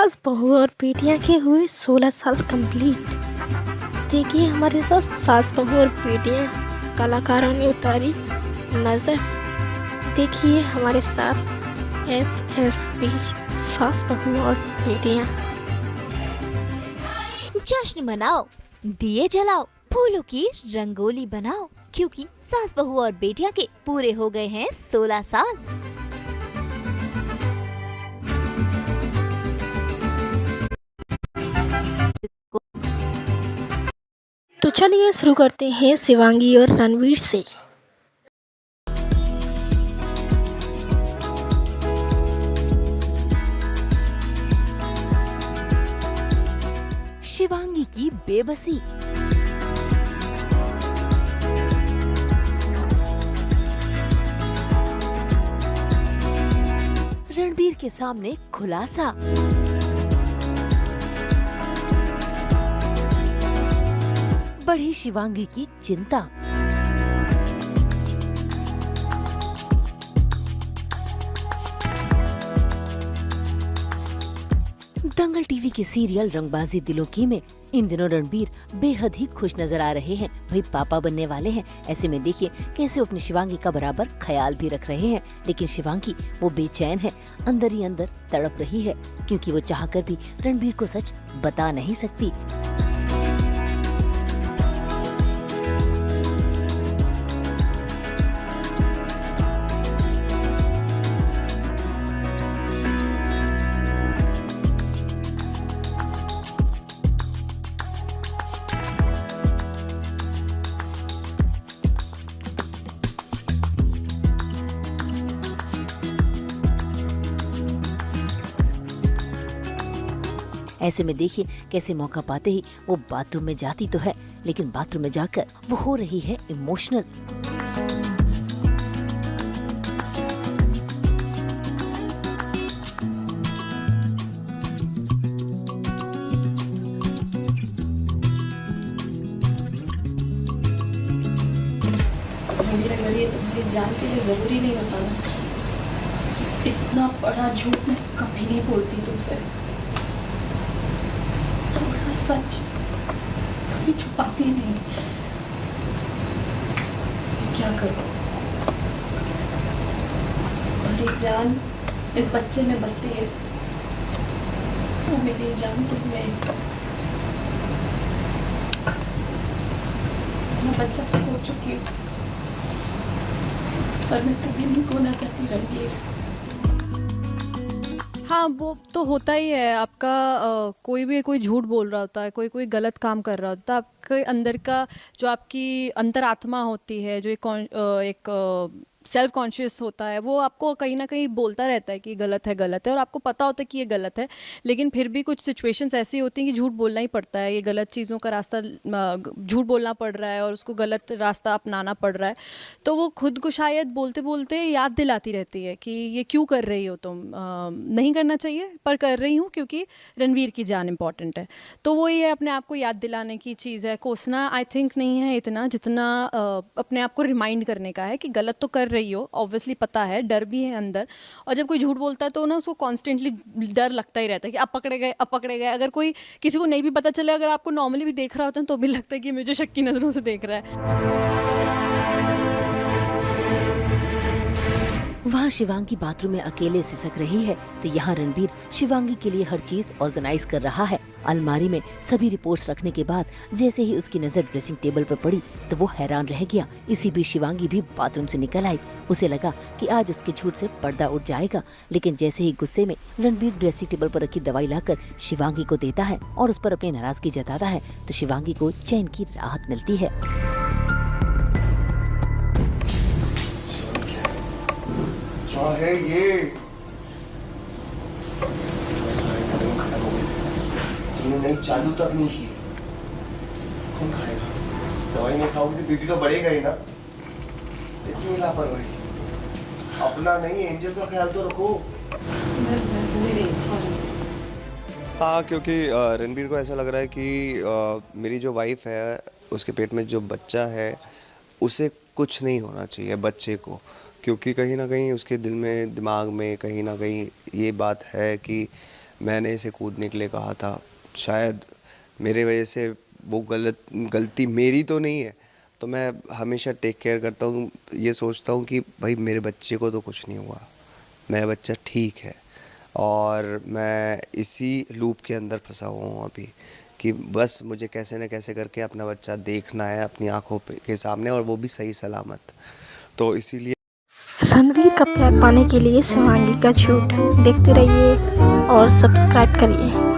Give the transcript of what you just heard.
सास बहू और बेटियां के हुए 16 साल कंप्लीट। देखिए हमारे साथ सास बहू और बेटियां कलाकारों ने उतारी नज़र। देखिए हमारे साथ एफएसबी सास बहू और बेटियां। जश्न मनाओ, दिए जलाओ, फूलों की रंगोली बनाओ, क्योंकि सास बहू और बेटियां के पूरे हो गए हैं 16 साल। तो चलिए शुरू करते हैं शिवांगी और रणवीर से। शिवांगी की बेबसी। रणबीर के सामने खुलासा। बढ़ी शिवांगी की चिंता। दंगल टीवी के सीरियल रंगबाजी दिलों की में इन दिनों रणबीर बेहद ही खुश नजर आ रहे हैं। वही पापा बनने वाले हैं। ऐसे में देखिए कैसे वो अपनी शिवांगी का बराबर ख्याल भी रख रहे हैं। लेकिन शिवांगी वो बेचैन है, अंदर ही अंदर तड़प रही है, क्योंकि वो चाहकर भी रणबीर को सच बता नहीं सकती। ऐसे में देखिए कैसे मौका पाते ही वो बाथरूम में जाती तो है, लेकिन बाथरूम में जाकर वो हो रही है इमोशनल। अगर ये तुम्हारी जान के लिए ज़रूरी नहीं होता ना, इतना बड़ा झूठ मैं कभी नहीं बोलती तुमसे। इतना बड़ा सच कभी छुपाती नहीं। क्या करूं? तुम्हारी जान इस बच्चे में बसती है, वो मेरी जान तुम में। मैं बच्चा तो खो चुकी हूँ, पर मैं तुम्हें नहीं खोना चाहती रणवीर। हाँ, वो तो होता ही है आपका। कोई झूठ बोल रहा होता है, कोई गलत काम कर रहा होता है, आपके अंदर का जो आपकी अंतरात्मा होती है, जो एक सेल्फ कॉन्शियस होता है, वो आपको कहीं ना कहीं बोलता रहता है कि गलत है, और आपको पता होता है कि ये गलत है। लेकिन फिर भी कुछ सिचुएशंस ऐसी होती हैं कि झूठ बोलना ही पड़ता है। ये गलत चीज़ों का रास्ता, झूठ बोलना पड़ रहा है और उसको गलत रास्ता अपनाना पड़ रहा है। तो वो खुद को शायद बोलते बोलते याद दिलाती रहती है कि ये क्यों कर रही हो तुम, नहीं करना चाहिए पर कर रही हूँ क्योंकि रणवीर की जान इंपॉर्टेंट है। तो वो ये अपने आप को याद दिलाने की चीज़ है। कोसना आई थिंक नहीं है इतना, जितना अपने आप को रिमाइंड करने का है कि गलत तो कर रही हो। ऑब्वियसली पता है, डर भी है अंदर। और जब कोई झूठ बोलता है तो ना उसको कॉन्स्टेंटली डर लगता ही रहता है कि अब पकड़े गए, अब पकड़े गए। अगर कोई किसी को नहीं भी पता चले, अगर आपको नॉर्मली भी देख रहा होता है तो भी लगता है कि मुझे शक की नज़रों से देख रहा है। वहाँ शिवांगी बाथरूम में अकेले सिसक रही है, तो यहाँ रणबीर शिवांगी के लिए हर चीज ऑर्गेनाइज कर रहा है। अलमारी में सभी रिपोर्ट्स रखने के बाद जैसे ही उसकी नजर ड्रेसिंग टेबल पर पड़ी तो वो हैरान रह गया। इसी बीच शिवांगी भी बाथरूम से निकल आई। उसे लगा कि आज उसके झूठ से पर्दा उठ जाएगा, लेकिन जैसे ही गुस्से में रणबीर ड्रेसिंग टेबल पर रखी दवाई लाकर शिवांगी को देता है और उस पर अपनी नाराजगी जताता है, तो शिवांगी को चैन की राहत मिलती है। क्या है ये? तुमने नहीं चालू तक नहीं की, कौन खाएगा? दवाई नहीं खाओगी तो बीपी तो बढ़ेगा ही ना। इतनी लापरवाही, अपना नहीं एंजल का ख्याल तो रखो। हाँ, क्योंकि रणबीर को ऐसा लग रहा है कि मेरी जो वाइफ है उसके पेट में जो बच्चा है उसे कुछ नहीं होना चाहिए बच्चे को, क्योंकि कहीं ना कहीं उसके दिल में दिमाग में कहीं ना कहीं ये बात है कि मैंने इसे कूदने के लिए कहा था, शायद मेरे वजह से वो गलती मेरी तो नहीं है, तो मैं हमेशा टेक केयर करता हूँ, ये सोचता हूँ कि भाई मेरे बच्चे को तो कुछ नहीं हुआ, मेरा बच्चा ठीक है। और मैं इसी लूप के अंदर फंसा हुआ हूँ अभी कि बस मुझे कैसे न कैसे करके अपना बच्चा देखना है अपनी आँखों के सामने, और वो भी सही सलामत। तो इसीलिए रणवीर का प्यार पाने के लिए शिवांगी का झूठ देखते रहिए और सब्सक्राइब करिए।